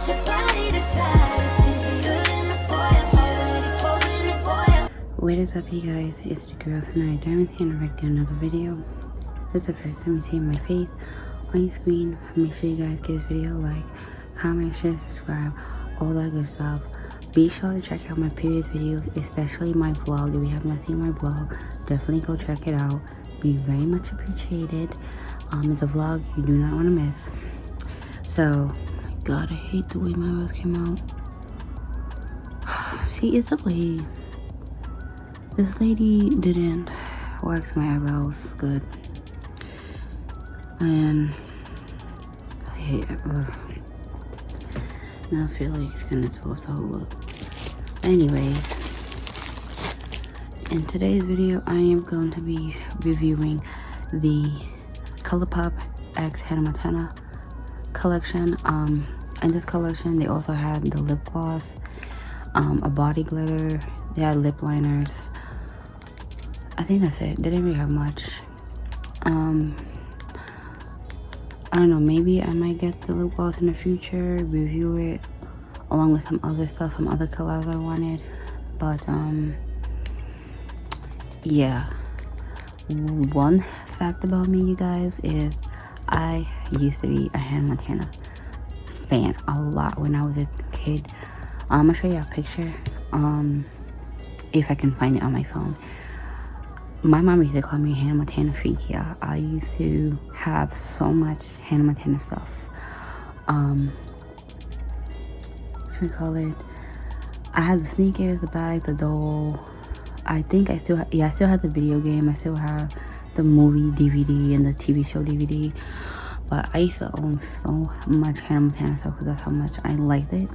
let your body decide if this is good enough for you. Already falling it for you. What is up, you guys? It's the girl tonight. Diamond's here to react to another video. This is the first time you see my face on your screen. Make sure you guys give this video a like, comment, share, subscribe, all that good stuff. Be sure to check out my previous videos, especially my vlog. If you have not seen my vlog, definitely go check it out. Be very much appreciated. It's a vlog you do not want to miss. So, oh my god, I hate the way my eyebrows came out. See, it's a lady. This lady didn't wax my eyebrows good. And I hate it. Now I feel like it's gonna throw us the whole look. Anyways, in today's video, I am going to be reviewing the ColourPop X Hannah Montana collection. In this collection, they also had the lip gloss, a body glitter, they had lip liners. I think that's it. They didn't really have much. I don't know, maybe I might get the lip gloss in the future, review it along with some other stuff, some other collabs I wanted. But yeah, one fact about me, you guys, is I used to be a Hannah Montana fan a lot when I was a kid. I'm gonna show you a picture if I can find it on my phone. My mom used to call me Hannah Montana freak. Yeah, I used to have so much Hannah Montana stuff. What should we call it? I had the sneakers, the bags, the doll. I think I still, I still have the video game. I still have the movie DVD and the TV show DVD. But I used to own so much Hannah Montana stuff because that's how much I liked it.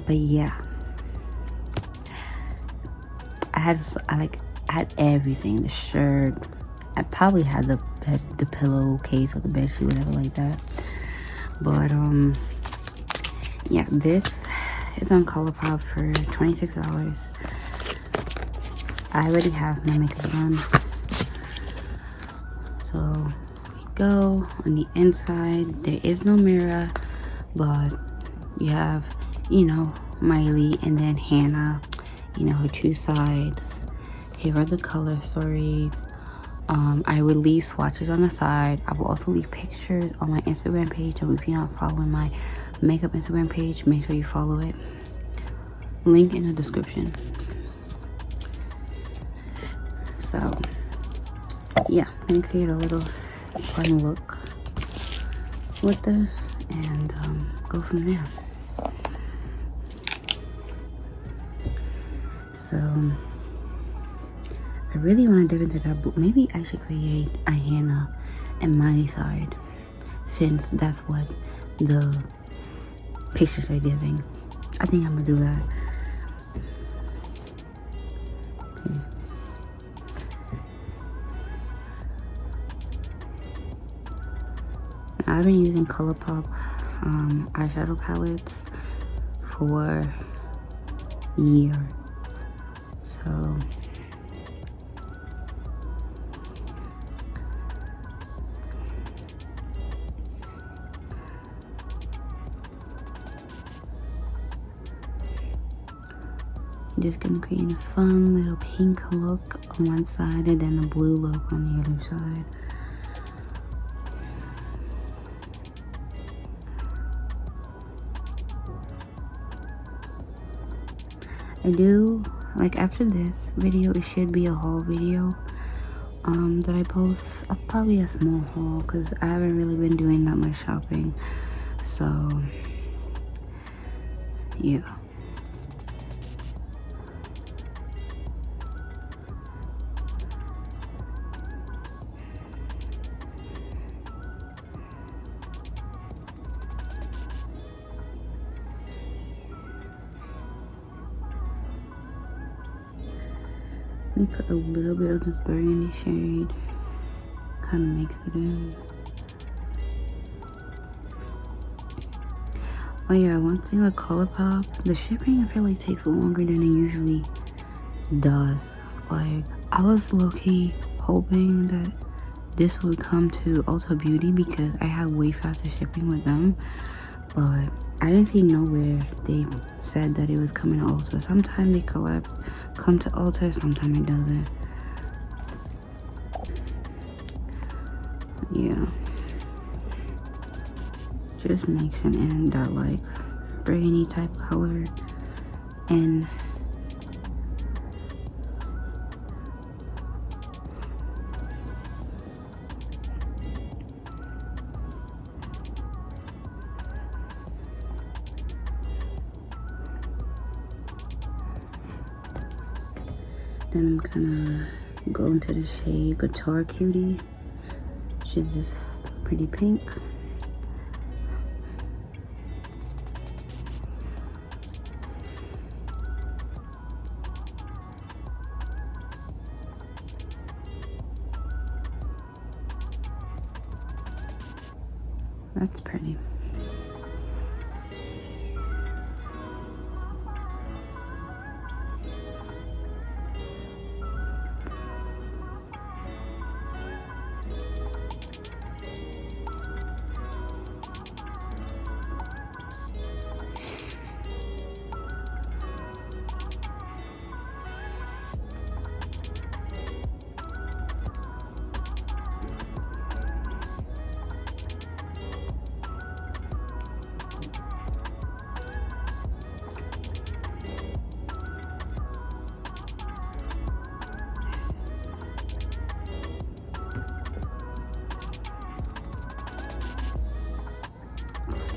But yeah, I had everything. The shirt, I probably had the pillowcase or the bed sheet, whatever like that. But yeah, this is on ColourPop for $26. I already have my makeup on. So we go on the inside. There is no mirror, but you have, you know, Miley and then Hannah, you know, her two sides. Here are the color stories. I will leave swatches on the side. I will also leave pictures on my Instagram page. So if you're not following my makeup Instagram page, make sure you follow it. Link in the description. So yeah, I'm gonna create a little fun look with this and go from there. So I really want to dip into that blue. Maybe I should create a Hannah and Miley side, since that's what the pictures are giving. I think I'm gonna do that. Okay. I've been using ColourPop eyeshadow palettes for years. So I'm just gonna create a fun little pink look on one side and then a blue look on the other side. I do, like, after this video, it should be a haul video that I post. Probably a small haul because I haven't really been doing that much shopping. So yeah. Let me put a little bit of this burgundy shade, kind of mix it in. Oh yeah, one thing with ColourPop, the shipping I feel like takes longer than it usually does. Like, I was low-key hoping that this would come to Ulta Beauty because I have way faster shipping with them, but I didn't see nowhere they said that it was coming to Ulta. Sometimes they come to Ulta, sometimes it doesn't. Yeah. Just mixing in that like burgundy type color and then I'm gonna go into the shade Guitar Cutie, which is this pretty pink. That's pretty.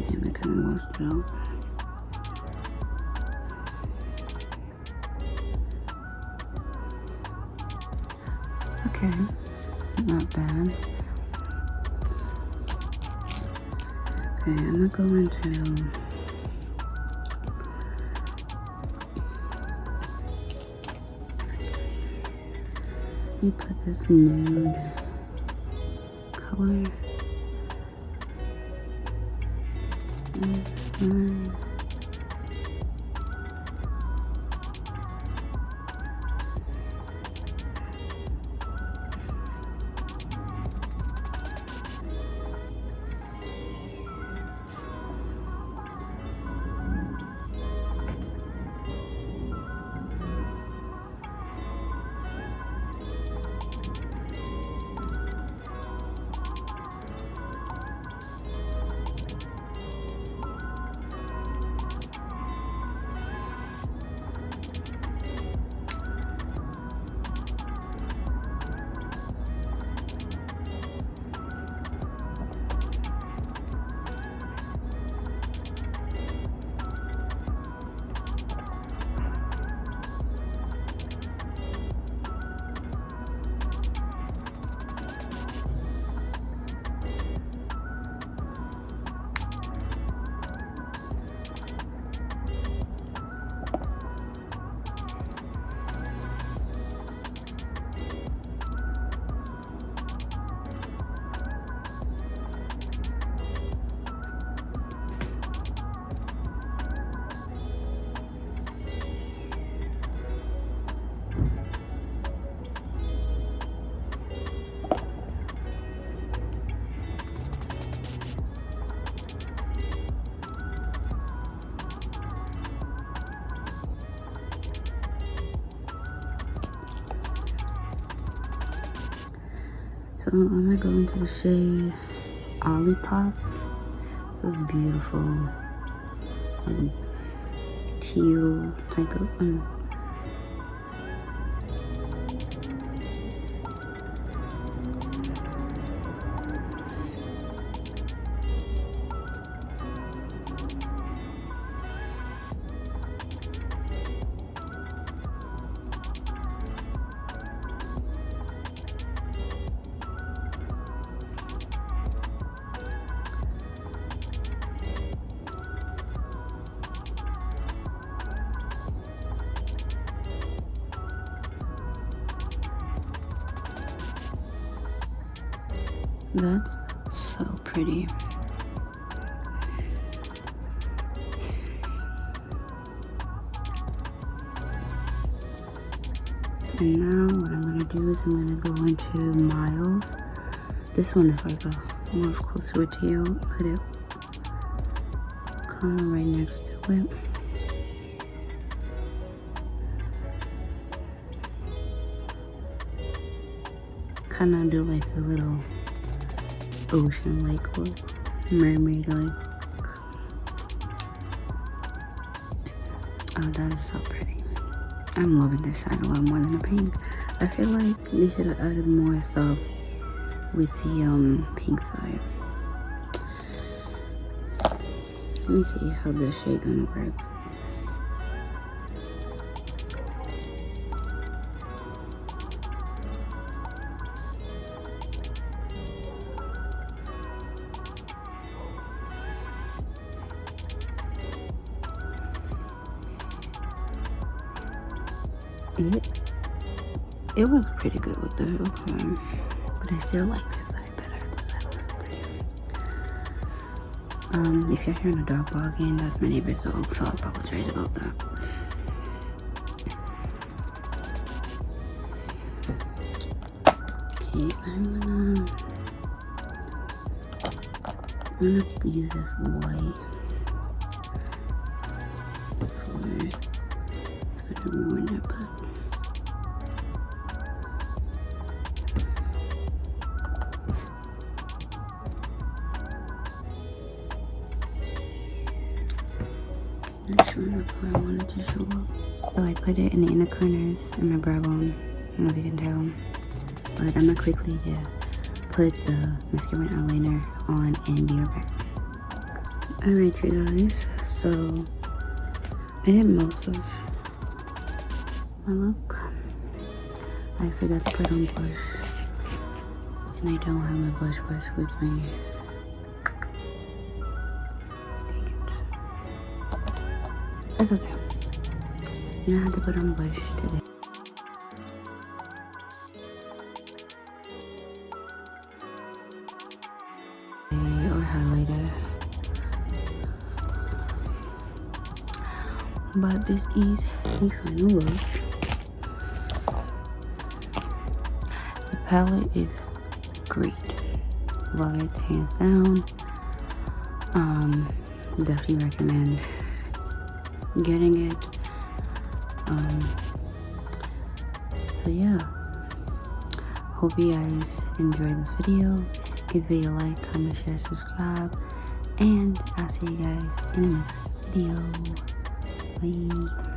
Damn, I kind of lost it out. Okay, not bad. Okay, I'm gonna go into let me put this nude color. That's fine. So I'm gonna go into the shade ColourPop. This is beautiful, like teal type of that's so pretty. And now what I'm gonna do is I'm gonna go into Miles. This one is like a more closer to you. Put it kind of right next to it. Kind of do like a little ocean like look, mermaid like. Oh, that is so pretty. I'm loving this side a lot more than the pink. I feel like they should have added more stuff with the pink side. Let me see how this shade gonna work. It works pretty good with the okay, but I still like this side better. This side looks pretty. If you're hearing a dog barking, that's my neighbor's dog, so I apologize about that. Okay, I'm gonna use this white for ruin it, but not sure enough how I wanted to show up. So I put it in the inner corners in my brow bone. I don't know if you can tell, but I'm gonna quickly just put the mascara and eyeliner on and be right back. Alright, you guys, so I did most of my look. I forgot to put on blush, and I don't have my blush brush with me. That's okay. You don't have to put on blush today. Or highlighter. But this is the final look. The palette is great. Love it, hands down. Definitely recommend getting it. So yeah, hope you guys enjoyed this video. Give the video a like, comment, share, subscribe, and I'll see you guys in the next video. Bye.